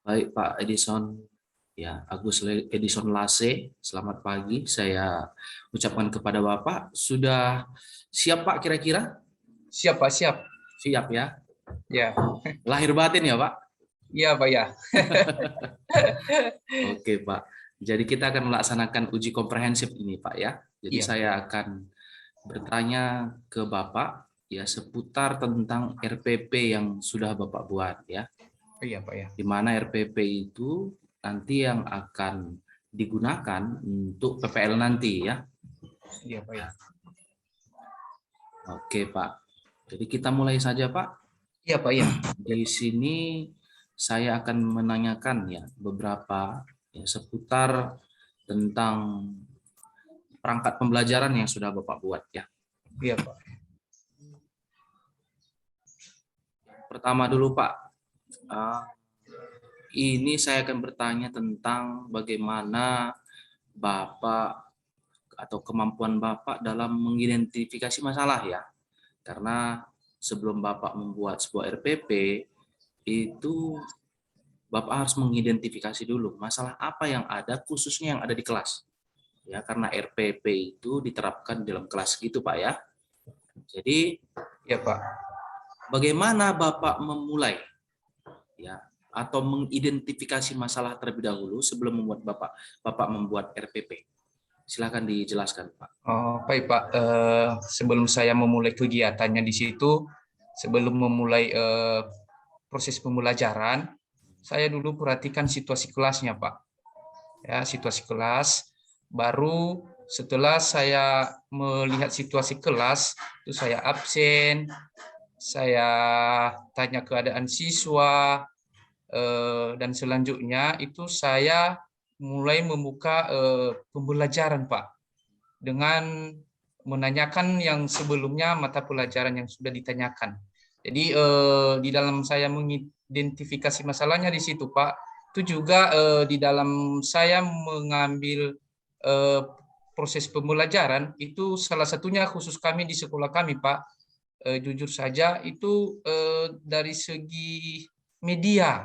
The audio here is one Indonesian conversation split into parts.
Baik Pak Edison, ya Edison Lase, selamat pagi. Saya ucapkan kepada Bapak, sudah siap Pak kira-kira? Siap, Pak, siap. Siap ya? Ya, Lahir batin ya Pak? iya, Pak, ya. Oke Pak. Jadi kita akan melaksanakan uji komprehensif ini Pak ya. Jadi Iya, saya akan bertanya ke Bapak ya seputar tentang RPP yang sudah Bapak buat ya. iya, Pak, ya. Di mana RPP itu nanti yang akan digunakan untuk PPL nanti ya. Iya, Pak, ya. Oke Pak, jadi kita mulai saja Pak. Iya, Pak, ya. Di sini saya akan menanyakan ya beberapa ya, seputar tentang perangkat pembelajaran yang sudah Bapak buat ya. Iya, Pak. Pertama dulu Pak, ini saya akan bertanya tentang bagaimana Bapak atau kemampuan Bapak dalam mengidentifikasi masalah ya. Karena sebelum Bapak membuat sebuah RPP, itu Bapak harus mengidentifikasi dulu masalah apa yang ada, khususnya yang ada di kelas. Ya, karena RPP itu diterapkan di dalam kelas gitu, Pak ya. Jadi, Iya, Pak. bagaimana Bapak memulai ya atau mengidentifikasi masalah terlebih dahulu sebelum membuat Bapak membuat RPP? Silakan dijelaskan, Pak. Oh, baik, Pak. Sebelum saya memulai kegiatannya di situ, sebelum memulai proses pembelajaran, saya dulu perhatikan situasi kelasnya, Pak. Ya, situasi kelas. Baru setelah saya melihat situasi kelas, itu saya absen, saya tanya keadaan siswa, dan selanjutnya itu saya mulai membuka pembelajaran, Pak, dengan menanyakan yang sebelumnya mata pelajaran yang sudah ditanyakan. Jadi di dalam saya mengidentifikasi masalahnya di situ, Pak, itu juga di dalam saya mengambil eh, proses pembelajaran itu salah satunya khusus kami di sekolah kami, Pak. Jujur saja itu dari segi media.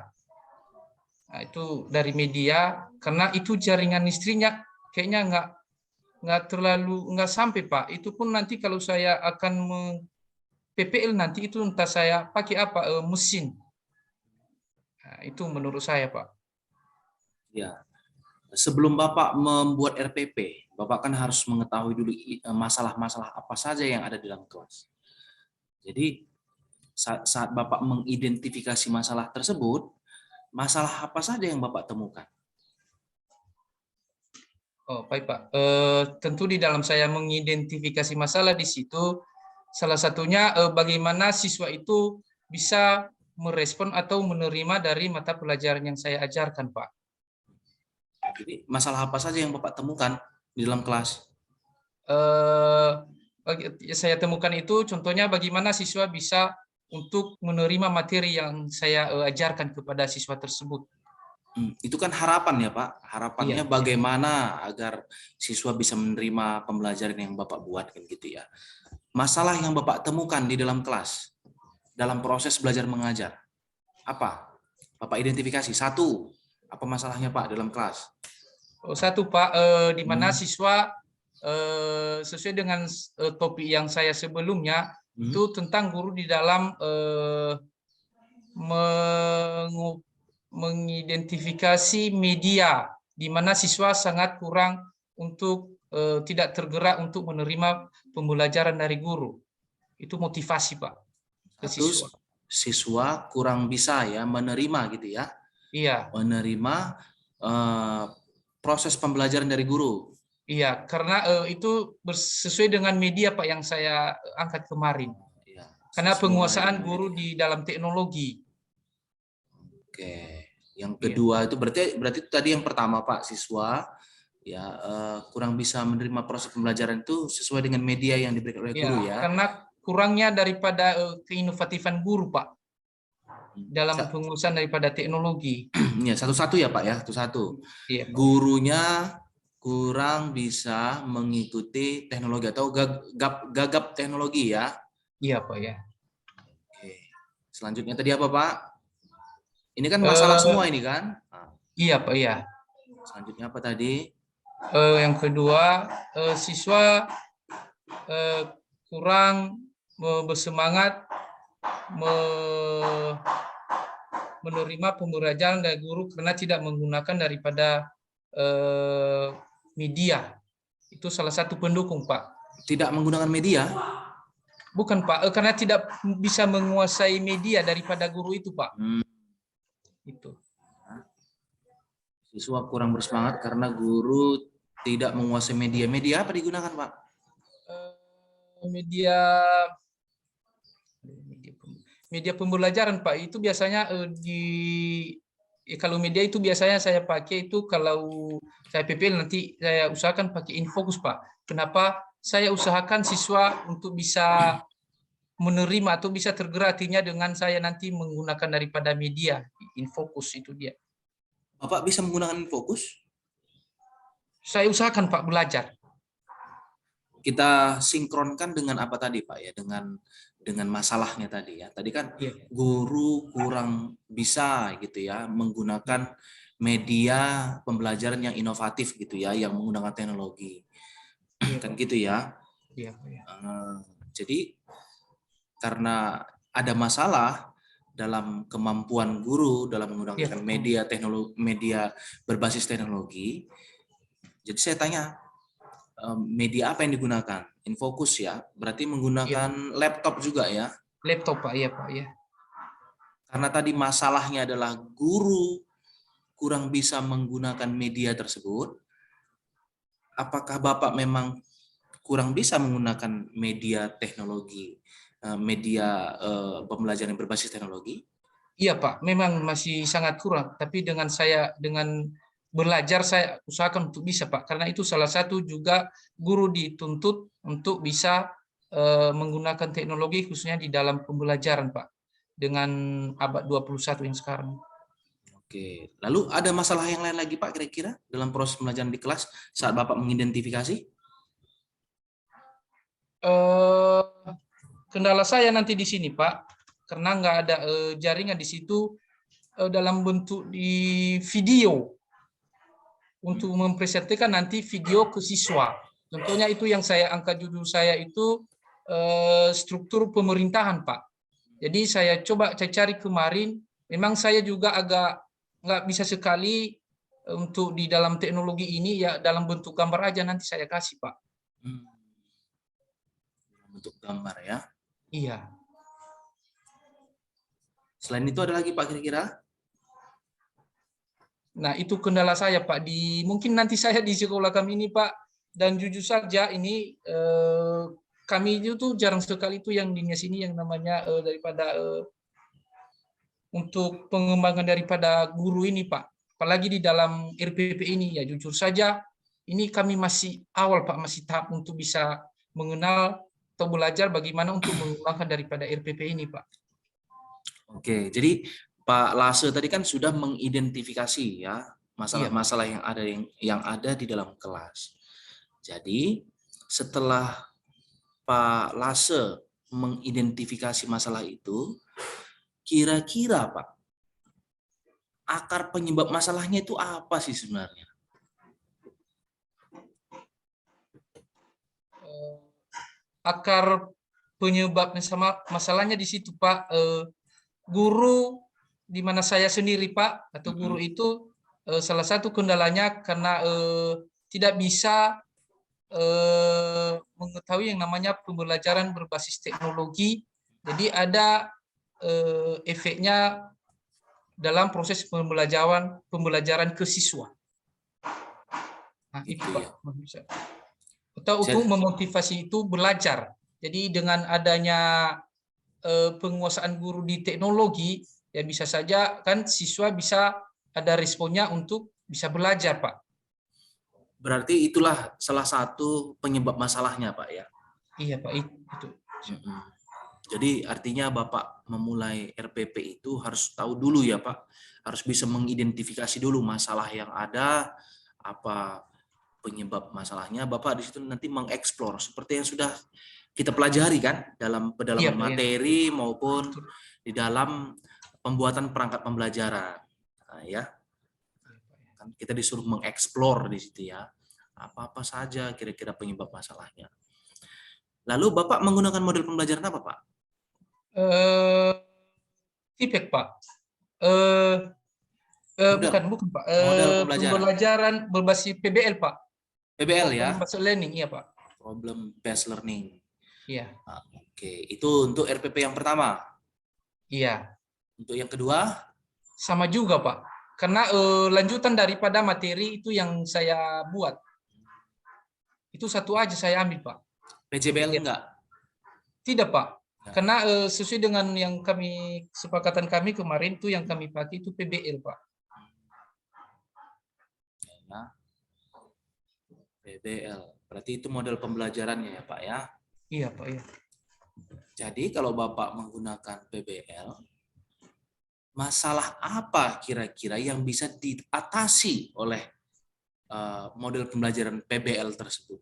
Nah, itu dari media karena itu jaringan listriknya kayaknya nggak terlalu nggak sampai, Pak. Itu pun nanti kalau saya akan PPL nanti itu entah saya pakai apa mesin. Nah, itu menurut saya, Pak. Ya, sebelum Bapak membuat RPP, Bapak kan harus mengetahui dulu masalah-masalah apa saja yang ada di dalam kelas. Jadi saat Bapak mengidentifikasi masalah tersebut, masalah apa saja yang Bapak temukan? Oh, baik, Pak. Tentu di dalam saya mengidentifikasi masalah di situ, salah satunya bagaimana siswa itu bisa merespon atau menerima dari mata pelajaran yang saya ajarkan, Pak. Jadi masalah apa saja yang Bapak temukan di dalam kelas? Eh, saya temukan itu contohnya bagaimana siswa bisa untuk menerima materi yang saya ajarkan kepada siswa tersebut. Itu kan harapan ya Pak. Iya, Harapannya bagaimana agar siswa bisa menerima pembelajaran yang Bapak buat kan gitu ya. Masalah yang Bapak temukan di dalam kelas, dalam proses belajar mengajar, apa? Bapak identifikasi satu, apa masalahnya Pak dalam kelas? satu, Pak, di mana Hmm. siswa sesuai dengan topik yang saya sebelumnya Hmm. itu tentang guru di dalam mengidentifikasi media di mana siswa sangat kurang untuk tidak tergerak untuk menerima pembelajaran dari guru. Itu motivasi, Pak, ke Satu, siswa. siswa kurang bisa ya menerima gitu ya, Iya, menerima eh, proses pembelajaran dari guru. iya, karena itu sesuai dengan media, Pak, yang saya angkat kemarin. Ya, Karena sesuai penguasaan dengan guru media. di dalam teknologi. Oke, yang Iya, kedua itu berarti itu tadi yang pertama Pak, siswa ya kurang bisa menerima proses pembelajaran itu sesuai dengan media yang diberikan oleh iya, guru ya. karena kurangnya daripada keinovatifan guru, Pak, dalam Sa- penguasaan daripada teknologi. Ya, satu-satu ya Pak ya, satu-satu. Iya, Pak. Gurunya kurang bisa mengikuti teknologi atau gagap teknologi ya. Iya, Pak, ya. Oke. Selanjutnya tadi apa Pak? Ini kan masalah Eh, semua ini kan. Nah, iya Pak, iya. selanjutnya apa tadi? Yang kedua, siswa eh, kurang bersemangat me- menerima pembelajaran dari guru karena tidak menggunakan daripada media. Itu salah satu pendukung, Pak. Tidak menggunakan media. Bukan, Pak, karena tidak bisa menguasai media daripada guru itu, Pak. Hmm, Itu. siswa kurang bersemangat karena guru tidak menguasai media. Media apa digunakan, Pak? Media media pembelajaran, Pak, itu biasanya kalau media itu biasanya saya pakai itu kalau saya PPL nanti saya usahakan pakai Infocus, Pak. Kenapa? Saya usahakan siswa untuk bisa menerima atau bisa tergerak hatinya dengan saya nanti menggunakan daripada media Infocus itu dia. Bapak bisa menggunakan fokus? Saya usahakan, Pak, belajar. Kita sinkronkan dengan apa tadi, Pak, ya, dengan masalahnya tadi ya. Tadi kan Iya, guru kurang bisa gitu ya iya, menggunakan media pembelajaran yang inovatif gitu ya, yang menggunakan teknologi. iya, Kan Pak. gitu ya. Iya, iya. Jadi karena ada masalah dalam kemampuan guru dalam Iya, menggunakan Pak. media teknologi, media berbasis teknologi. Jadi saya tanya, media apa yang digunakan? Infocus ya, berarti Iya, menggunakan laptop juga ya. laptop, Pak. Iya, Pak. Iya. Karena tadi masalahnya adalah guru kurang bisa menggunakan media tersebut. Apakah Bapak memang kurang bisa menggunakan media teknologi, media pembelajaran yang berbasis teknologi? Iya, Pak, memang masih sangat kurang. Tapi dengan belajar saya usahakan untuk bisa, Pak. Karena itu salah satu juga guru dituntut untuk bisa menggunakan teknologi khususnya di dalam pembelajaran, Pak. Dengan abad 21 yang sekarang. Oke, lalu ada masalah yang lain lagi Pak kira-kira dalam proses pembelajaran di kelas saat Bapak mengidentifikasi? Eh, Kendala saya nanti di sini, Pak, karena nggak ada jaringan di situ dalam bentuk di video. Untuk mempresentasikan nanti video ke siswa. Contohnya itu yang saya angkat judul saya itu struktur pemerintahan, Pak. Jadi saya coba cari kemarin, memang saya juga agak nggak bisa sekali untuk di dalam teknologi ini ya dalam bentuk gambar aja nanti saya kasih, Pak. Hmm, bentuk gambar ya. Iya. Selain itu ada lagi Pak kira-kira? Nah, itu kendala saya, Pak. Mungkin nanti saya di sekolah kami ini, Pak, dan jujur saja ini kami itu tuh jarang sekali itu yang di sini yang namanya daripada untuk pengembangan daripada guru ini, Pak. Apalagi di dalam RPP ini ya jujur saja ini kami masih awal, Pak, masih tahap untuk bisa mengenal atau belajar bagaimana untuk mengembangkan daripada RPP ini, Pak. Oke, jadi Pak Lase tadi kan sudah mengidentifikasi ya Iya, Pak. masalah-masalah yang ada di dalam kelas. Jadi setelah Pak Lase mengidentifikasi masalah itu, kira-kira Pak akar penyebab masalahnya itu apa sih sebenarnya? Akar penyebabnya sama masalahnya di situ, Pak. Guru di mana saya sendiri, Pak, atau guru Mm-mm. itu salah satu kendalanya karena tidak bisa mengetahui yang namanya pembelajaran berbasis teknologi. Jadi ada efeknya dalam proses pembelajaran ke siswa. Nah, itu, Itu Pak. ya. Atau untuk Saya, memotivasi itu belajar. Jadi dengan adanya penguasaan guru di teknologi, ya bisa saja kan siswa bisa ada responnya untuk bisa belajar, Pak. berarti itulah salah satu penyebab masalahnya, Pak ya. Iya, Pak, itu. Mm-mm. Jadi artinya Bapak memulai RPP itu harus tahu dulu ya Pak, harus bisa mengidentifikasi dulu masalah yang ada, apa penyebab masalahnya. Bapak di situ nanti mengeksplor seperti yang sudah kita pelajari kan dalam Iya, pedalaman Pak, ya. materi maupun Betul. di dalam pembuatan perangkat pembelajaran. Nah, ya, kan kita disuruh mengeksplor di situ ya. Apa-apa saja kira-kira penyebab masalahnya. Lalu Bapak menggunakan model pembelajaran apa, Pak? Eh, Feedback, Pak. Eh, Model, bukan Pak. model pembelajaran. Pembelajaran berbasis PBL, Pak. PBL ya, Problem Based Learning, iya Pak. problem based learning. Iya, Nah, oke, itu untuk RPP yang pertama. iya. Untuk yang kedua, Sama juga, Pak. Karena lanjutan daripada materi itu yang saya buat. Itu satu aja saya ambil, Pak. PJBL PBL. enggak? Tidak, Pak. Nah, Karena sesuai dengan yang kami kesepakatan kami kemarin itu yang kami pakai itu PBL, Pak. ya, PBL. Berarti itu model pembelajarannya ya, Pak ya. Iya, Pak, iya. Jadi kalau Bapak menggunakan PBL, masalah apa kira-kira yang bisa diatasi oleh model pembelajaran PBL tersebut?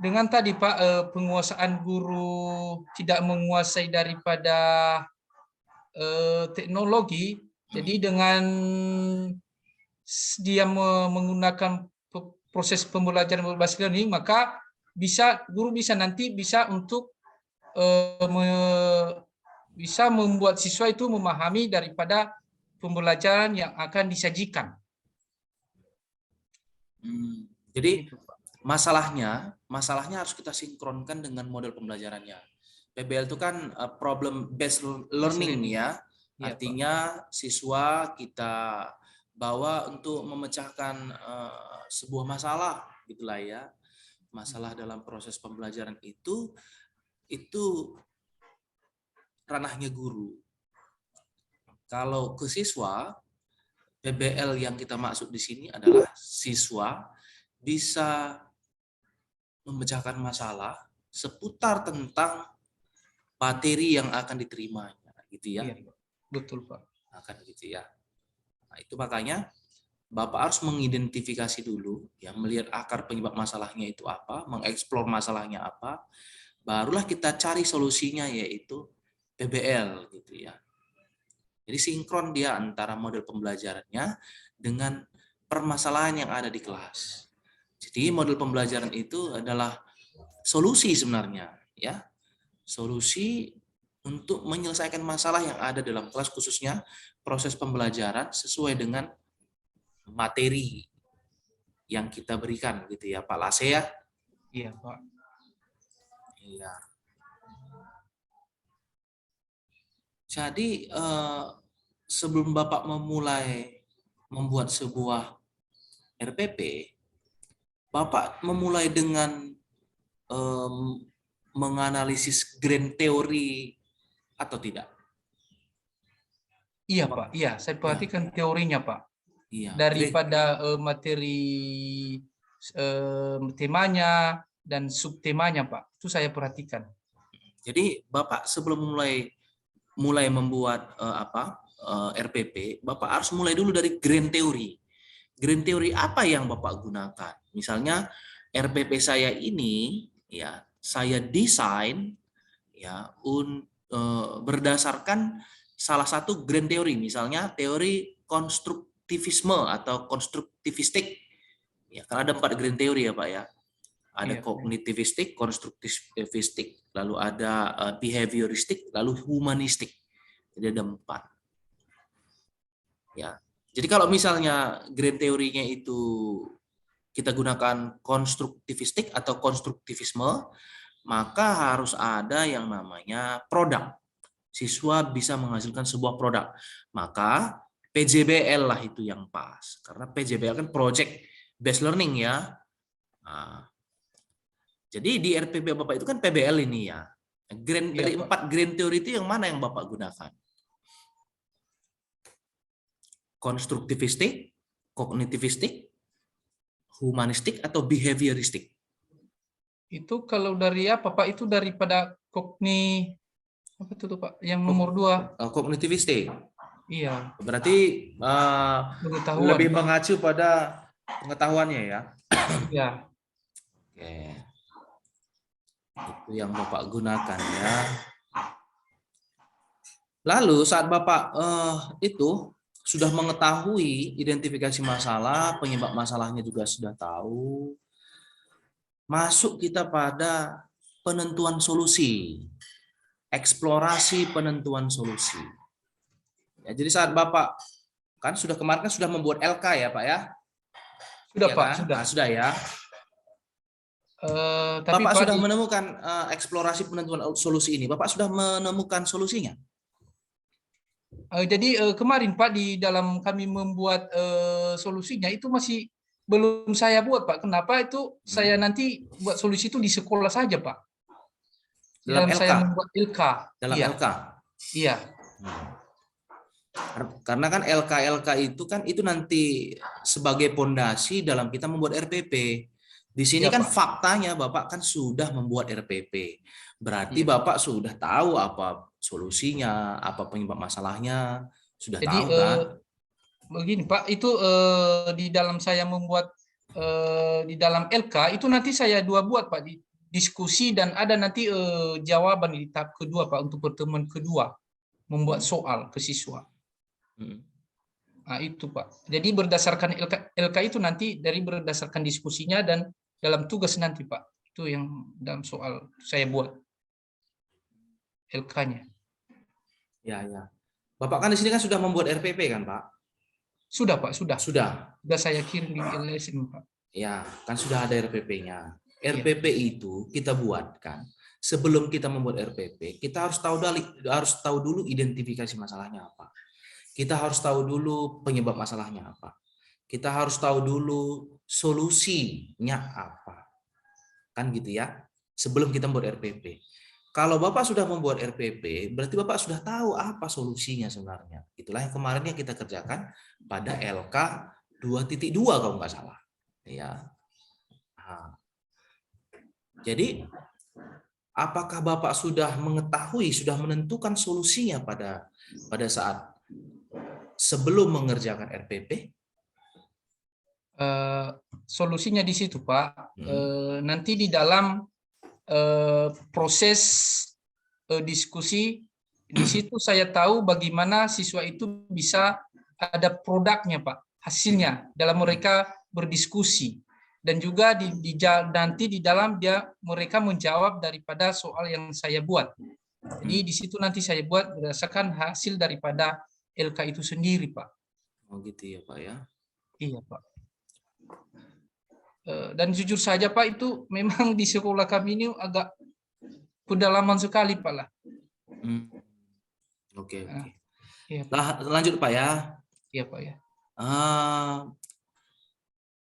Dengan tadi Pak, penguasaan guru tidak menguasai daripada teknologi, jadi dengan dia menggunakan proses pembelajaran berbasis learning, maka guru bisa nanti bisa untuk bisa membuat siswa itu memahami daripada pembelajaran yang akan disajikan. Jadi masalahnya harus kita sinkronkan dengan model pembelajarannya. PBL itu kan problem based learning ya. Artinya siswa kita bawa untuk memecahkan sebuah masalah gitulah ya. Masalah dalam proses pembelajaran itu ranahnya guru. Kalau ke siswa, PBL yang kita maksud di sini adalah siswa bisa memecahkan masalah seputar tentang materi yang akan diterimanya, gitu ya. Iya, betul Pak. Akan gitu ya. Nah, itu makanya Bapak harus mengidentifikasi dulu, ya, melihat akar penyebab masalahnya itu apa, mengeksplor masalahnya apa, barulah kita cari solusinya yaitu PBL, gitu ya. Jadi sinkron dia antara model pembelajarannya dengan permasalahan yang ada di kelas. Jadi model pembelajaran itu adalah solusi sebenarnya, ya. Solusi untuk menyelesaikan masalah yang ada dalam kelas, khususnya proses pembelajaran sesuai dengan materi yang kita berikan gitu ya, Pak Lase ya. Iya, Pak. Iya. Jadi sebelum Bapak memulai membuat sebuah RPP, Bapak memulai dengan menganalisis grand teori atau tidak? Iya, Pak. Iya, saya perhatikan teorinya, Pak. Iya. Daripada materi temanya dan subtemanya, Pak. Itu saya perhatikan. Jadi Bapak sebelum mulai membuat RPP, Bapak harus mulai dulu dari grand teori. Grand teori apa yang Bapak gunakan? Misalnya RPP saya ini, ya, saya desain ya berdasarkan salah satu grand teori, misalnya teori konstruktivisme atau konstruktivistik. Ya, kan ada 4 grand teori ya Pak ya. Ada kognitivistik, konstruktivistik, lalu ada behavioristik, lalu humanistik. Jadi ada 4. Ya. Jadi kalau misalnya grand teorinya itu kita gunakan konstruktivistik atau konstruktivisme, maka harus ada yang namanya produk. Siswa bisa menghasilkan sebuah produk. Maka PJBL lah itu yang pas. Karena PJBL kan project based learning ya. Nah, jadi di RPP Bapak itu kan PBL ini ya. Dari 4 grand teori itu yang mana yang Bapak gunakan? Konstruktivistik, kognitivistik, humanistik, atau behavioristik? Itu kalau dari apa, Pak? Itu daripada apa itu tuh, Pak? Yang nomor 2. Kognitivistik. Iya. Berarti lebih mengacu pada pengetahuannya ya. Iya. Oke. Itu yang Bapak gunakan ya. Lalu saat Bapak itu sudah mengetahui identifikasi masalah, penyebab masalahnya juga sudah tahu, masuk kita pada penentuan solusi, eksplorasi penentuan solusi. Ya, jadi saat Bapak kan sudah kemarin kan sudah membuat LK ya Pak ya? Sudah Ya Pak, kan? sudah. Nah, sudah ya. Tapi Bapak Pak sudah menemukan eksplorasi penentuan solusi ini. Bapak sudah menemukan solusinya? jadi kemarin Pak di dalam kami membuat solusinya itu masih belum saya buat Pak. Kenapa itu saya nanti buat solusi itu di sekolah saja Pak. Di Dalam dalam LK? saya membuat LK. Dalam Iya, LK? iya. Karena kan LK itu kan itu nanti sebagai pondasi dalam kita membuat RPP. Di sini Iya kan Pak. faktanya Bapak kan sudah membuat RPP. Berarti Iya. Bapak sudah tahu apa solusinya, apa penyebab masalahnya, sudah Jadi tahu kan? begini Pak, itu di dalam saya membuat di dalam LK itu nanti saya dua buat Pak, di diskusi dan ada nanti jawaban di tahap kedua Pak untuk pertemuan kedua membuat soal ke siswa. Hmm. Nah, itu Pak. Jadi berdasarkan LK itu nanti dari berdasarkan diskusinya dan dalam tugas nanti Pak. Itu yang dalam soal saya buat LK-nya. Ya, ya. Bapak kan di sini kan sudah membuat RPP kan, Pak? Sudah Pak, sudah. Sudah. Sudah saya kirim di LSM Pak. Ya, kan sudah ada RPP-nya. Iya. RPP itu kita buatkan. Sebelum kita membuat RPP, kita harus tahu dulu identifikasi masalahnya apa. Kita harus tahu dulu penyebab masalahnya apa. Kita harus tahu dulu solusinya apa. Kan gitu ya. Sebelum kita membuat RPP. Kalau Bapak sudah membuat RPP, berarti Bapak sudah tahu apa solusinya sebenarnya. Itulah yang kemarin yang kita kerjakan pada LK 2.2 kalau nggak salah. Ya. Nah, jadi apakah Bapak sudah mengetahui, sudah menentukan solusinya pada saat sebelum mengerjakan RPP? Solusinya di situ Pak. Nanti di dalam proses diskusi di situ saya tahu bagaimana siswa itu bisa ada produknya Pak, hasilnya dalam mereka berdiskusi dan juga nanti di dalam mereka menjawab daripada soal yang saya buat. Jadi di situ nanti saya buat berdasarkan hasil daripada LK itu sendiri Pak. Oh gitu ya Pak ya. Iya Pak. Dan jujur saja Pak, itu memang di sekolah kami ini agak pedalaman sekali Pak lah. Oke. Iya, lanjut Pak ya. Iya Pak ya.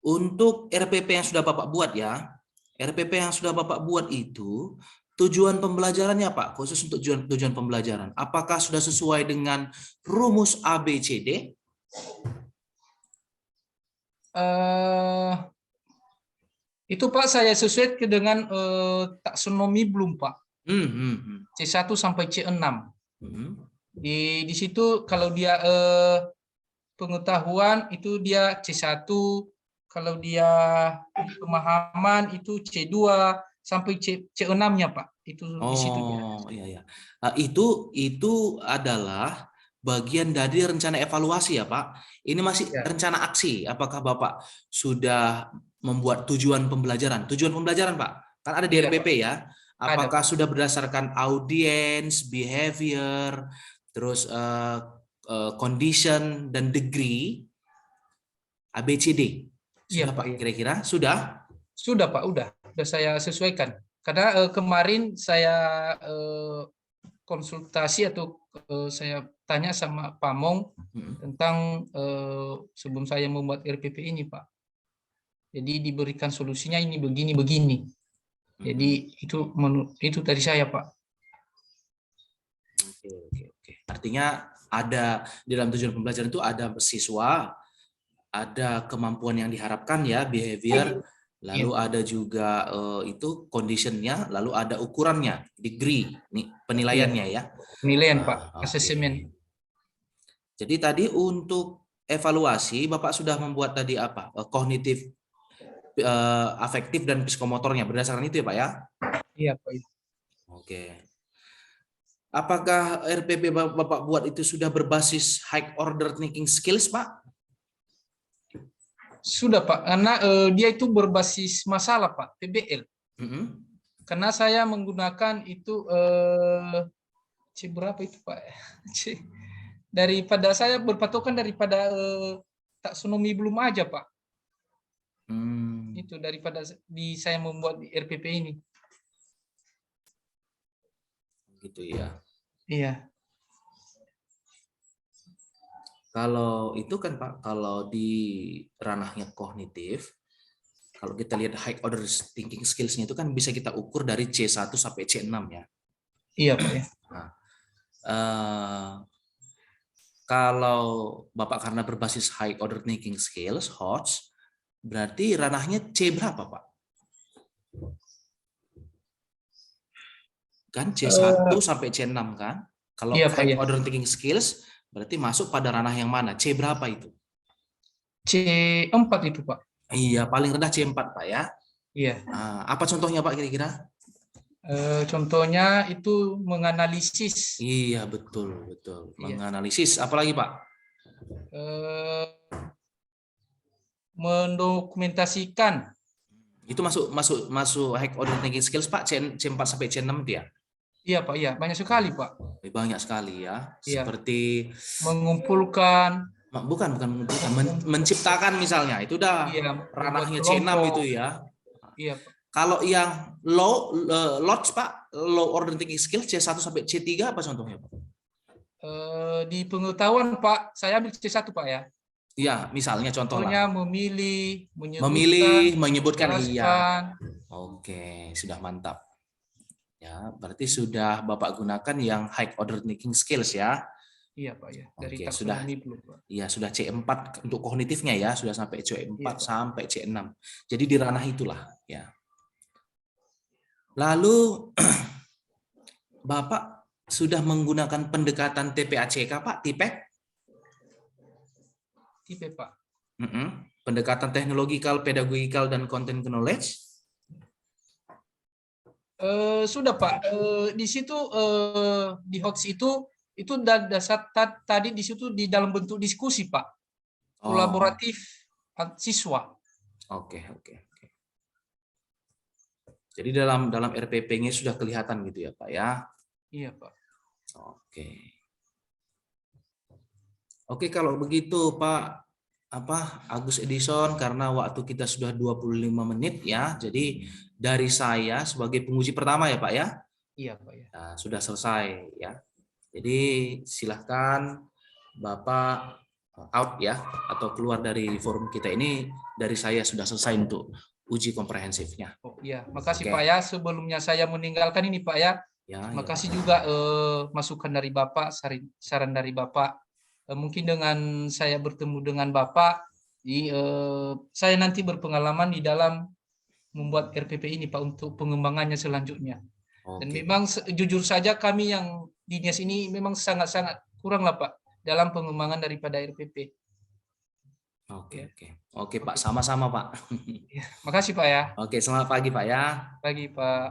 Untuk RPP yang sudah Bapak buat ya, RPP yang sudah Bapak buat itu tujuan pembelajarannya Pak, khusus untuk tujuan pembelajaran. Apakah sudah sesuai dengan rumus ABCD? Itu Pak saya sesuai dengan taksonomi belum Pak. C1 sampai C6. Di situ kalau dia pengetahuan itu dia C1, kalau dia pemahaman itu C2 sampai C6-nya Pak. Itu di situ dia. Iya. Itu adalah bagian dari rencana evaluasi ya Pak. Ini masih rencana aksi. Apakah Bapak sudah membuat tujuan pembelajaran? Tujuan pembelajaran Pak, kan ada di RPP ya. Apakah sudah berdasarkan audience, behavior, terus condition dan degree ABCD? Sudah Pak, kira-kira sudah? Sudah Pak, udah saya sesuaikan. Karena kemarin saya konsultasi atau saya tanya sama Pak Mong tentang sebelum saya membuat RPP ini Pak. Jadi diberikan solusinya ini begini. Jadi itu dari saya Pak. Oke. Artinya ada di dalam tujuan pembelajaran itu ada siswa, ada kemampuan yang diharapkan ya, behavior, lalu ada juga itu conditionnya, lalu ada ukurannya, degree, nih penilaiannya ya. Penilaian Pak, asesmen. Jadi tadi untuk evaluasi Bapak sudah membuat tadi apa? Kognitif, afektif dan psikomotornya berdasarkan itu ya Pak ya? Iya Pak. Iya. Oke. Apakah RPP Bapak buat itu sudah berbasis high order thinking skills, Pak? Sudah Pak, karena dia itu berbasis masalah Pak, PBL. Mm-mm. Karena saya menggunakan itu C berapa itu Pak? C, daripada saya berpatokan daripada taksonomi belum aja Pak. Itu daripada di saya membuat di RPP ini. Gitu ya. Iya. Kalau itu kan Pak, kalau di ranahnya kognitif, kalau kita lihat high order thinking skills-nya itu kan bisa kita ukur dari C1 sampai C6 ya. Iya Pak ya. Nah, kalau Bapak karena berbasis high order thinking skills, HOTS, berarti ranahnya C berapa Pak? Kan C1 sampai C6 kan? Kalau Iya Pak high ya. order thinking skills, berarti masuk pada ranah yang mana? C berapa itu? C4 itu Pak. Iya, paling rendah C4 Pak ya. Iya. Apa contohnya Pak kira-kira? Contohnya itu menganalisis. Iya, betul, betul. Iya. Menganalisis, apalagi Pak? Eh, mendokumentasikan. Itu masuk high order thinking skills Pak, C4 sampai C6 itu ya? Iya Pak, iya. Banyak sekali Pak. Banyak sekali ya. Iya. Seperti mengumpulkan, bukan mengumpulkan, menciptakan misalnya. Itu udah iya, ranahnya membuat C6 kelompok. itu ya. Iya Pak. Kalau yang lots Pak, low order thinking skills C1 sampai C3 apa contohnya Pak? Di pengetahuan Pak, saya ambil C1 Pak ya. Iya, misalnya contoh lah. Contohnya memilih, menyebutkan iya. menjelaskan. Oke, sudah mantap. Ya, berarti sudah Bapak gunakan yang high order thinking skills ya. Iya Pak ya, dari Oke, taksonomi belum Pak. Iya, sudah C4 untuk kognitifnya ya, sudah sampai C4 Iya, sampai C6. Jadi di ranah itulah ya. Lalu Bapak sudah menggunakan pendekatan TPACK Pak, TIPEC? TIPEC Pak. Pendekatan teknologikal, pedagogikal, dan content knowledge? Sudah Pak. Di situ di HOTS itu dasar tadi di situ di dalam bentuk diskusi Pak. Kolaboratif siswa. Oke. Jadi dalam RPP-nya sudah kelihatan gitu ya Pak ya? Iya Pak. Oke, kalau begitu Pak Agus Edison, karena waktu kita sudah 25 menit ya. Jadi dari saya sebagai penguji pertama ya Pak ya? Iya Pak ya. Nah, sudah selesai ya. Jadi silahkan Bapak out ya, atau keluar dari forum kita ini. Dari saya sudah selesai untuk uji komprehensifnya. Oh iya, makasih Pak ya. Sebelumnya saya meninggalkan ini Pak ya. Makasih juga masukan dari Bapak, saran dari Bapak. Mungkin dengan saya bertemu dengan Bapak, saya nanti berpengalaman di dalam membuat RPP ini Pak untuk pengembangannya selanjutnya. Dan memang jujur saja kami yang di NIAS ini memang sangat-sangat kurang lah Pak dalam pengembangan daripada RPP. Oke Pak, sama-sama Pak. Makasih Pak ya. Oke, selamat pagi Pak ya. Pagi Pak.